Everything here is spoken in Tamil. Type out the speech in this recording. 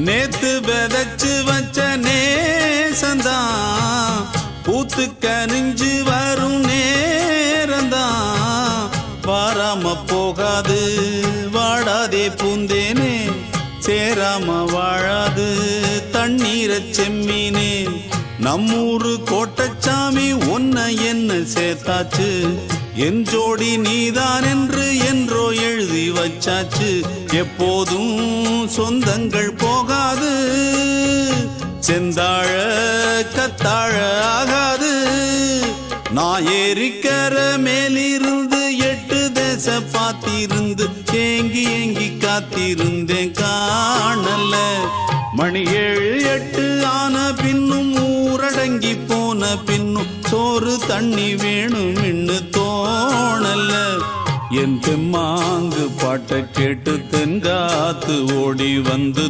நேத்து விதைச்சு வச்ச நேசந்தான் பூத்து கனிஞ்சு வரும் நேரந்தான். வாராம போகாது வாடாதே பூந்தேனே, சேராம வாழாது தண்ணீரை செம்மீனே. நம்மூரு கோட்டச்சாமி ஒன்ன என்ன சேர்த்தாச்சு, என் ஜோடி நீதான் என்று என்றோ எழுதி வச்சாச்சு. எப்போதும் சொந்தங்கள் போகாது, செந்தாழ கத்தாழ ஆகாது. நான் ஏறிக்கர மேலிருந்து 8 தேச பார்த்திருந்து ஏங்கி ஏங்கி காத்திருந்தேன் காணல. மணி 7 8 ஆன பின்னும் ஊரடங்கி போன பின்னும் சோறு தண்ணி வேணும் இன்னு தோணல. என் தெம்மாங்கு பாட்டை கேட்டு தென்காத்து ஓடி வந்து